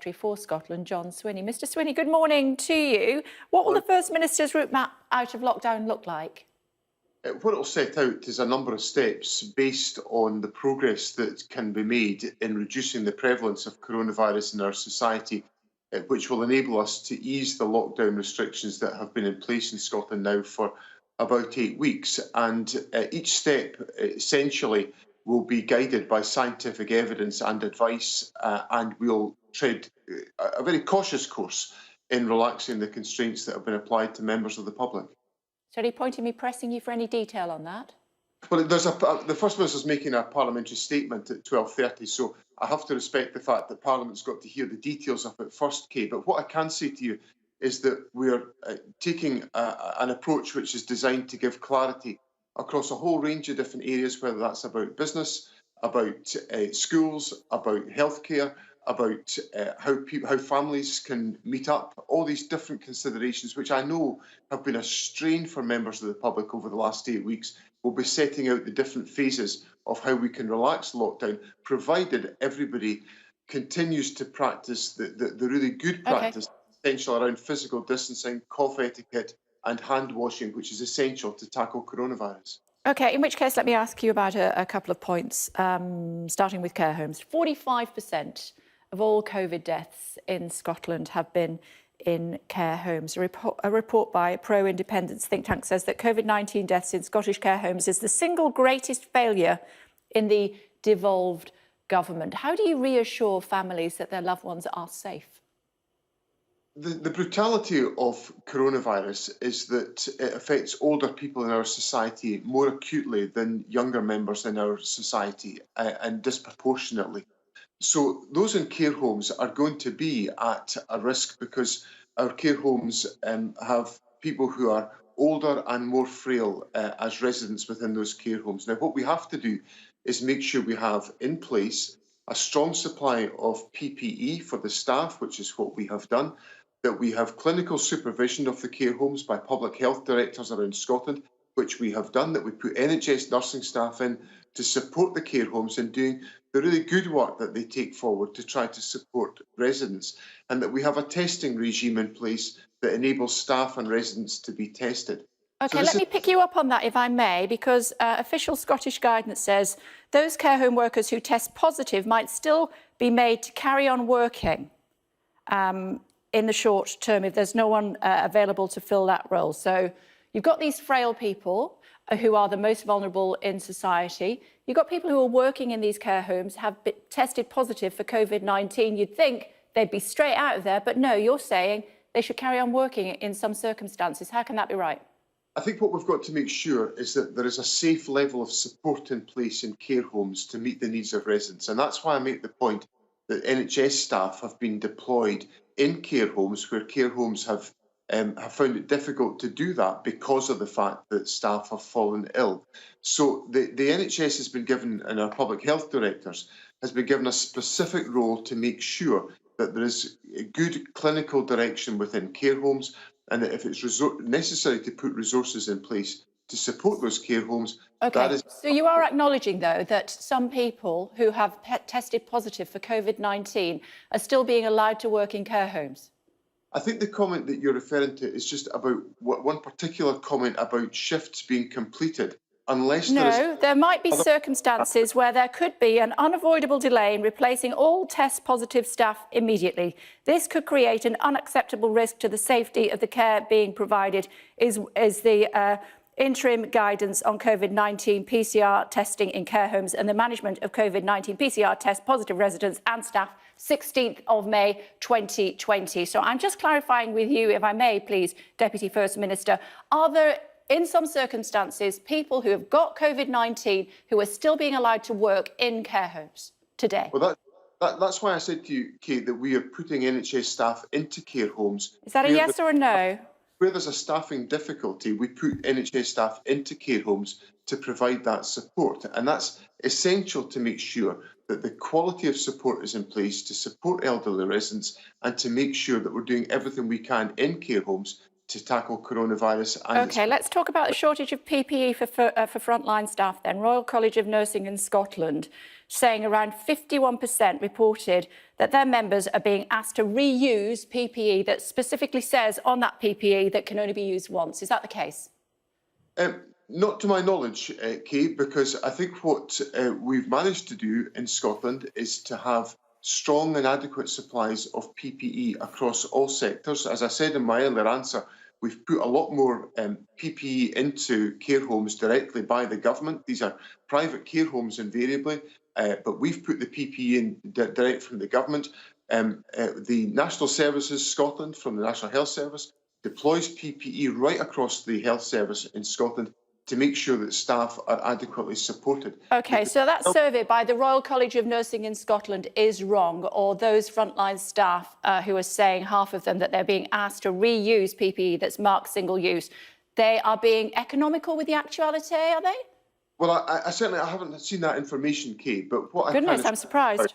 Secretary for Scotland, John Swinney. Mr Swinney, good morning to you. What will the First Minister's route map out of lockdown look like? What it will set out is a number of steps based on the progress that can be made in reducing the prevalence of coronavirus in our society, which will enable us to ease the lockdown restrictions that have been in place in Scotland now for about 8 weeks. And each step essentially will be guided by scientific evidence and advice, and we'll tread a very cautious course in relaxing the constraints that have been applied to members of the public. So are you pointing me pressing you for any detail on that? Well, the First Minister's making a parliamentary statement at 12:30, so I have to respect the fact that Parliament's got to hear the details of it first, Kay. But what I can say to you is that we're taking an approach which is designed to give clarity across a whole range of different areas, whether that's about business, about schools, about healthcare, about how families can meet up, all these different considerations, which I know have been a strain for members of the public over the last 8 weeks. We'll be setting out the different phases of how we can relax lockdown, provided everybody continues to practice the really good practice, essential around physical distancing, cough etiquette and hand washing, which is essential to tackle coronavirus. OK, in which case, let me ask you about a couple of points, starting with care homes. 45% of all COVID deaths in Scotland have been in care homes. A report by a pro-independence think tank says that COVID-19 deaths in Scottish care homes is the single greatest failure in the devolved government. How do you reassure families that their loved ones are safe? The brutality of coronavirus is that it affects older people in our society more acutely than younger members in our society, and disproportionately. So those in care homes are going to be at a risk because our care homes have people who are older and more frail as residents within those care homes. Now, what we have to do is make sure we have in place a strong supply of PPE for the staff, which is what we have done, that we have clinical supervision of the care homes by public health directors around Scotland, which we have done, that we put NHS nursing staff in to support the care homes in doing the really good work that they take forward to try to support residents, and that we have a testing regime in place that enables staff and residents to be tested. OK, let me pick you up on that, if I may, because official Scottish guidance says those care home workers who test positive might still be made to carry on working in the short term if there's no one available to fill that role. So you've got these frail people who are the most vulnerable in society. You've got people who are working in these care homes, have been tested positive for COVID-19. You'd think they'd be straight out of there, but no, you're saying they should carry on working in some circumstances. How can that be right? I think what we've got to make sure is that there is a safe level of support in place in care homes to meet the needs of residents. And that's why I make the point that NHS staff have been deployed in care homes where care homes have found it difficult to do that because of the fact that staff have fallen ill. So the NHS has been given, and our public health directors has been given a specific role to make sure that there is good clinical direction within care homes, and that if it's necessary to put resources in place to support those care homes, that is... So you are acknowledging, though, that some people who have tested positive for COVID-19 are still being allowed to work in care homes? I think the comment that you're referring to is just about one particular comment about shifts being completed. There might be circumstances where there could be an unavoidable delay in replacing all test-positive staff immediately. This could create an unacceptable risk to the safety of the care being provided, is the interim guidance on COVID-19 PCR testing in care homes and the management of COVID-19 PCR test-positive residents and staff, 16th of May 2020. So I'm just clarifying with you, if I may, please, Deputy First Minister, are there, in some circumstances, people who have got COVID-19 who are still being allowed to work in care homes today? Well, that's why I said to you, Kate, that we are putting NHS staff into care homes. Is that a yes or a no? Where there's a staffing difficulty, we put NHS staff into care homes to provide that support. And that's essential to make sure that the quality of support is in place to support elderly residents and to make sure that we're doing everything we can in care homes to tackle coronavirus. And OK, let's talk about the shortage of PPE for frontline staff then. Royal College of Nursing in Scotland saying around 51% reported that their members are being asked to reuse PPE that specifically says on that PPE that can only be used once. Is that the case? Not to my knowledge, Kay, because I think what we've managed to do in Scotland is to have strong and adequate supplies of PPE across all sectors. As I said in my earlier answer, we've put a lot more PPE into care homes directly by the government. These are private care homes invariably, but we've put the PPE in direct from the government. The National Services Scotland, from the National Health Service, deploys PPE right across the health service in Scotland to make sure that staff are adequately supported. OK, so that survey by the Royal College of Nursing in Scotland is wrong, or those frontline staff who are saying, half of them, that they're being asked to reuse PPE that's marked single use, they are being economical with the actuality, are they? Well, I certainly haven't seen that information, Kay, but what I'm surprised.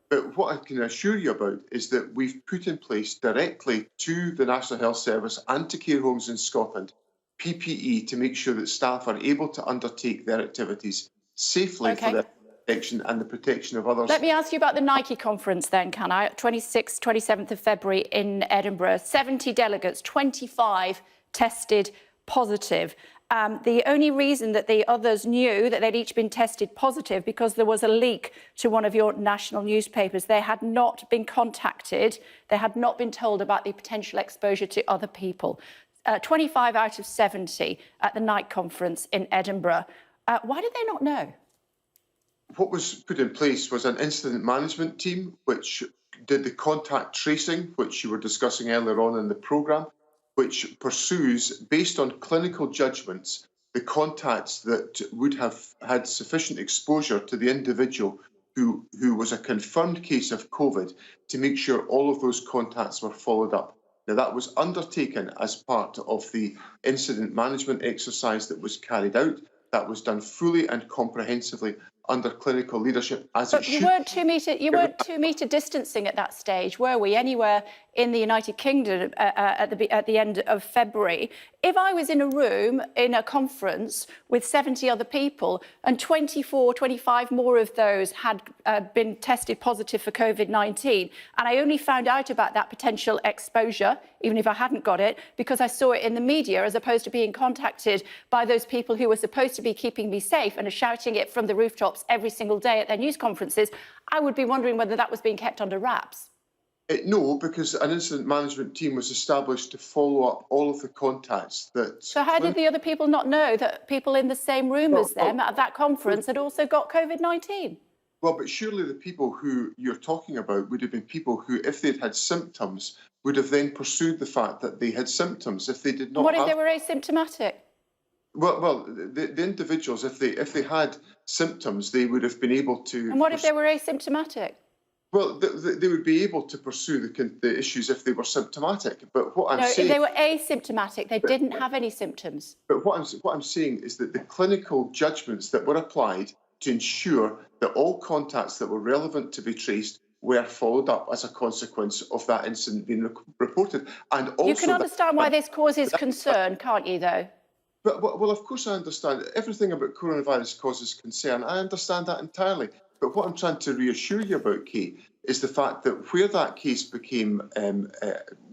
But what I can assure you about is that we've put in place directly to the National Health Service and to care homes in Scotland PPE to make sure that staff are able to undertake their activities safely for their protection and the protection of others. Let me ask you about the Nike conference then, can I? 26th, 27th of February in Edinburgh. 70 delegates, 25 tested positive. The only reason that the others knew that they'd each been tested positive because there was a leak to one of your national newspapers. They had not been contacted. They had not been told about the potential exposure to other people. 25 out of 70 at the night conference in Edinburgh. Why did they not know? What was put in place was an incident management team which did the contact tracing, which you were discussing earlier on in the programme, which pursues, based on clinical judgments, the contacts that would have had sufficient exposure to the individual who was a confirmed case of COVID, to make sure all of those contacts were followed up. Now, that was undertaken as part of the incident management exercise that was carried out. That was done fully and comprehensively under clinical leadership, as it should. But you weren't 2 metre distancing at that stage, were we? Anywhere in the United Kingdom at the end of February. If I was in a room in a conference with 70 other people and 24, 25 more of those had been tested positive for COVID-19, and I only found out about that potential exposure, even if I hadn't got it, because I saw it in the media, as opposed to being contacted by those people who were supposed to be keeping me safe and are shouting it from the rooftops every single day at their news conferences, I would be wondering whether that was being kept under wraps. No, because an incident management team was established to follow up all of the contacts that... So how did the other people not know that people in the same room as them at that conference had also got COVID-19? Well, but surely the people who you're talking about would have been people who, if they'd had symptoms, would have then pursued the fact that they had symptoms. If they did not What if they were asymptomatic? Well, the individuals, if they had symptoms, they would have been able to... And what if they were asymptomatic? Well, they would be able to pursue the issues if they were symptomatic. But what I'm saying... if they were asymptomatic, they didn't have any symptoms. But what I'm saying is that the clinical judgments that were applied to ensure that all contacts that were relevant to be traced were followed up as a consequence of that incident being reported. And also... You can understand why this causes concern, can't you, though? But, well, of course I understand. Everything about coronavirus causes concern. I understand that entirely. But what I'm trying to reassure you about, Kay, is the fact that where that case became,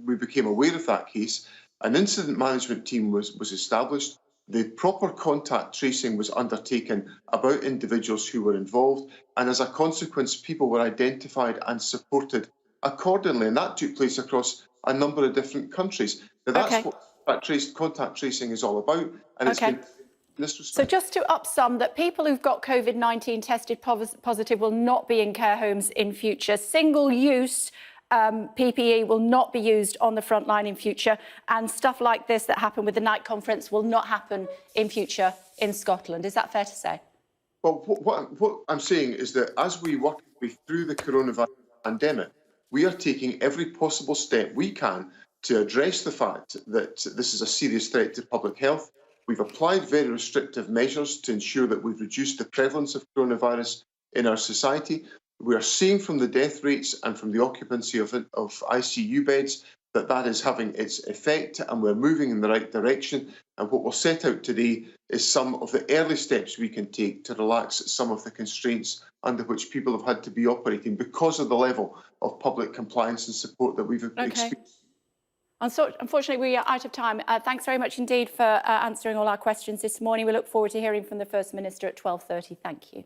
we became aware of that case, an incident management team was established. The proper contact tracing was undertaken about individuals who were involved. And as a consequence, people were identified and supported accordingly. And that took place across a number of different countries. Now, that's what contact tracing is all about. And it's been... So just to upsum, that people who've got COVID-19 tested positive will not be in care homes in future. Single-use PPE will not be used on the front line in future, and stuff like this that happened with the night conference will not happen in future in Scotland. Is that fair to say? Well, what I'm saying is that as we work through the coronavirus pandemic, we are taking every possible step we can to address the fact that this is a serious threat to public health. We've applied very restrictive measures to ensure that we've reduced the prevalence of coronavirus in our society. We are seeing from the death rates and from the occupancy of ICU beds that that is having its effect and we're moving in the right direction. And what we'll set out today is some of the early steps we can take to relax some of the constraints under which people have had to be operating because of the level of public compliance and support that we've experienced. Unfortunately, we are out of time. Thanks very much indeed for answering all our questions this morning. We look forward to hearing from the First Minister at 12:30. Thank you.